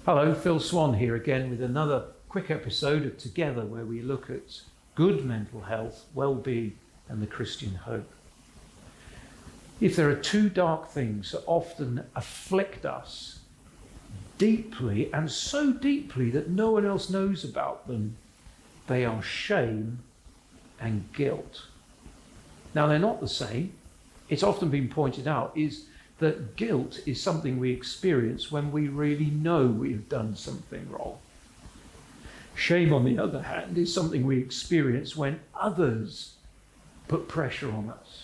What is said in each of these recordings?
Hello, Phil Swann here again with another quick episode of Together, where we look at good mental health, well-being and the Christian hope. If there are two dark things that often afflict us deeply, and so deeply that no one else knows about them, they are shame and guilt. Now, they're not the same. It's often been pointed out is that guilt is something we experience when we really know we've done something wrong. Shame, on the other hand, is something we experience when others put pressure on us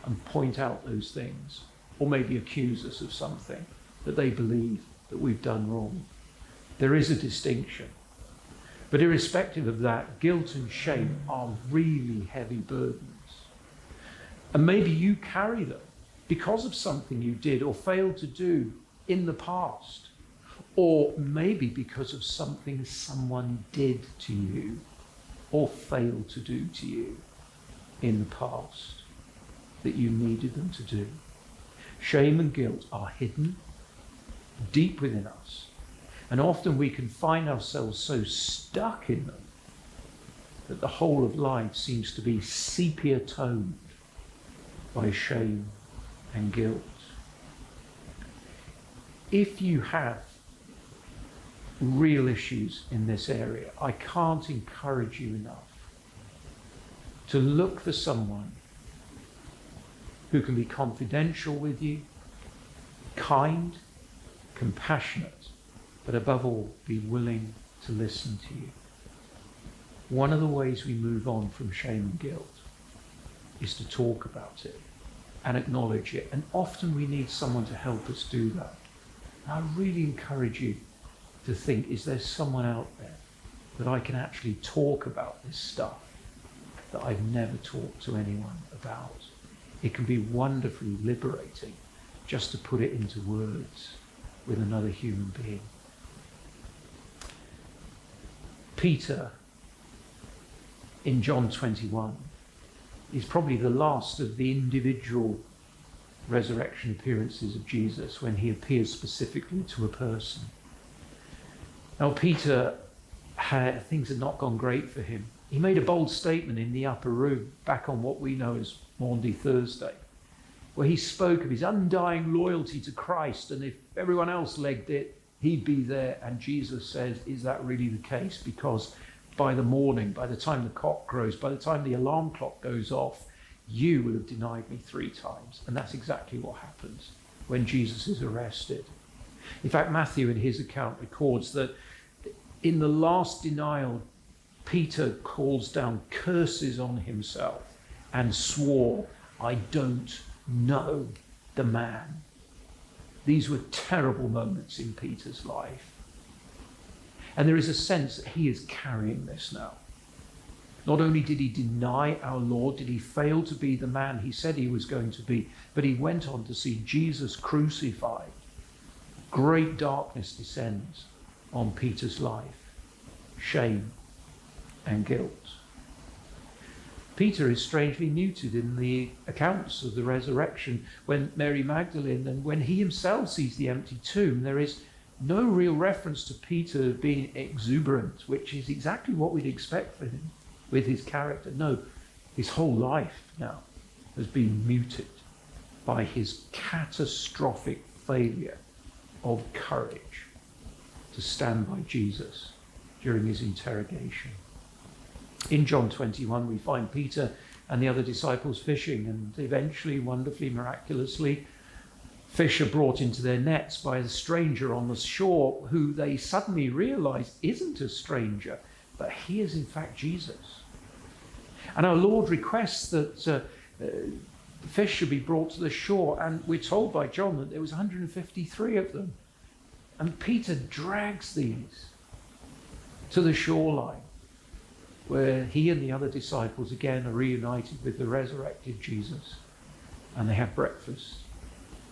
and point out those things, or maybe accuse us of something that they believe that we've done wrong. There is a distinction. But irrespective of that, guilt and shame are really heavy burdens. And maybe you carry them because of something you did or failed to do in the past, or maybe because of something someone did to you or failed to do to you in the past that you needed them to do. Shame and guilt are hidden deep within us, and often we can find ourselves so stuck in them that the whole of life seems to be sepia toned by shame and guilt. If you have real issues in this area, I can't encourage you enough to look for someone who can be confidential with you, kind, compassionate, but above all, be willing to listen to you. One of the ways we move on from shame and guilt is to talk about it and acknowledge it. And often we need someone to help us do that. And I really encourage you to think, is there someone out there that I can actually talk about this stuff that I've never talked to anyone about? It can be wonderfully liberating just to put it into words with another human being. Peter, in John 21, is probably the last of the individual resurrection appearances of Jesus when he appears specifically to a person. Now, Peter, things had not gone great for him. He made a bold statement in the upper room, back on what we know as Maundy Thursday, where he spoke of his undying loyalty to Christ, and if everyone else legged it, he'd be there. And Jesus says, is that really the case? Because by the morning, by the time the cock crows, by the time the alarm clock goes off, you will have denied me 3 times. And that's exactly what happens when Jesus is arrested. In fact, Matthew in his account records that in the last denial, Peter calls down curses on himself and swore, I don't know the man. These were terrible moments in Peter's life. And there is a sense that he is carrying this now. Not only did he deny our Lord, did he fail to be the man he said he was going to be, but he went on to see Jesus crucified. Great darkness descends on Peter's life. Shame and guilt. Peter is strangely muted in the accounts of the resurrection when Mary Magdalene, and when he himself sees the empty tomb, there is no real reference to Peter being exuberant, which is exactly what we'd expect for him with his character. No, his whole life now has been muted by his catastrophic failure of courage to stand by Jesus during his interrogation. In John 21, we find Peter and the other disciples fishing, and eventually, wonderfully, miraculously, fish are brought into their nets by a stranger on the shore who they suddenly realize isn't a stranger, but he is in fact Jesus. And our Lord requests that fish should be brought to the shore, and we're told by John that there was 153 of them. And Peter drags these to the shoreline, where he and the other disciples again are reunited with the resurrected Jesus, and they have breakfast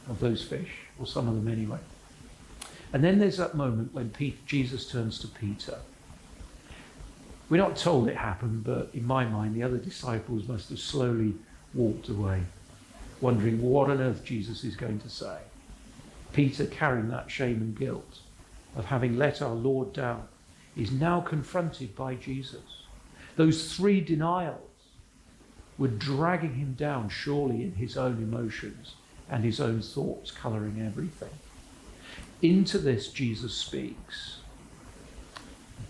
of those fish, or some of them anyway. And then there's that moment when Jesus turns to Peter. We're not told it happened, but in my mind, the other disciples must have slowly walked away, wondering what on earth Jesus is going to say. Peter, carrying that shame and guilt, of having let our Lord down is now confronted by Jesus. Those three denials were dragging him down, surely in his own emotions and his own thoughts colouring everything. Into this, Jesus speaks.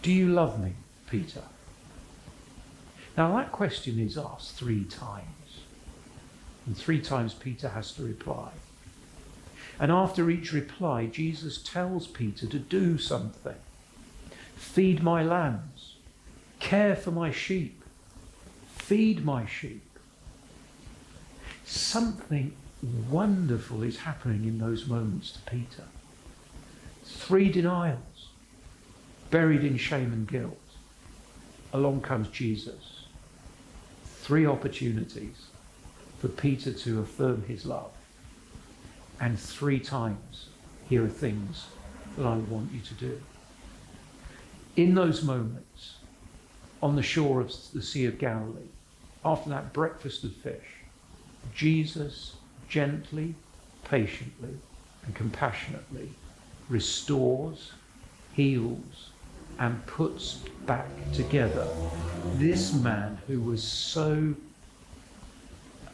Do you love me, Peter? Now that question is asked 3 times. And 3 times Peter has to reply. And after each reply, Jesus tells Peter to do something. Feed my lambs. Care for my sheep. Feed my sheep. Something wonderful is happening in those moments to Peter. 3 denials, buried in shame and guilt. Along comes Jesus. 3 opportunities for Peter to affirm his love. And 3 times, here are things that I want you to do. In those moments, on the shore of the Sea of Galilee, after that breakfast of fish, Jesus gently, patiently, and compassionately restores, heals, and puts back together this man who was so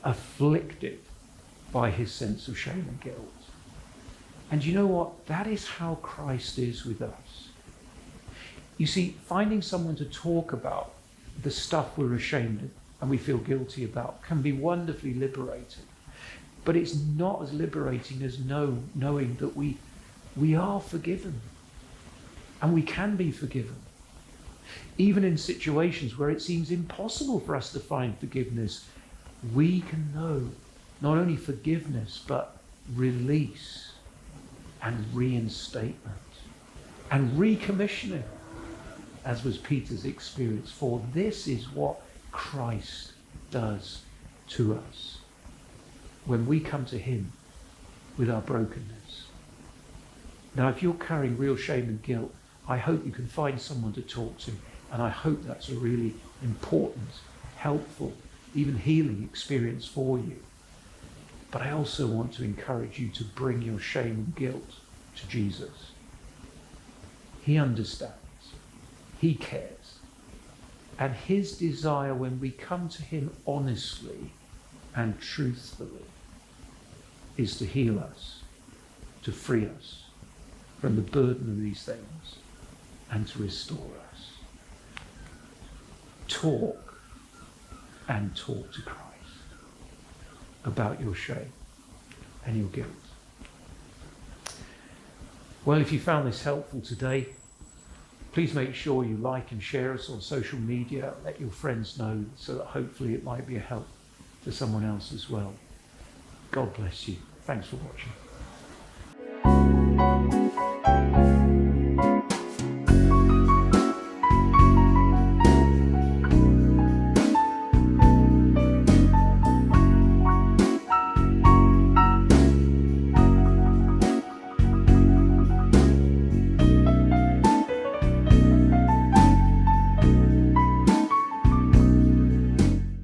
afflicted by his sense of shame and guilt. And you know what? That is how Christ is with us. You see, finding someone to talk about the stuff we're ashamed of and we feel guilty about can be wonderfully liberating. But it's not as liberating as knowing that we are forgiven. And we can be forgiven. Even in situations where it seems impossible for us to find forgiveness, we can know not only forgiveness, but release and reinstatement and recommissioning, as was Peter's experience. For this is what Christ does to us when we come to him with our brokenness. Now, if you're carrying real shame and guilt, I hope you can find someone to talk to, and I hope that's a really important, helpful, even healing experience for you. But I also want to encourage you to bring your shame and guilt to Jesus. He understands. He cares. And his desire when we come to him honestly and truthfully is to heal us, to free us from the burden of these things, and to restore us. Talk and talk to Christ about your shame and your guilt. Well, if you found this helpful today, please make sure you like and share us on social media. Let your friends know so that hopefully it might be a help to someone else as well. God bless you. Thanks for watching.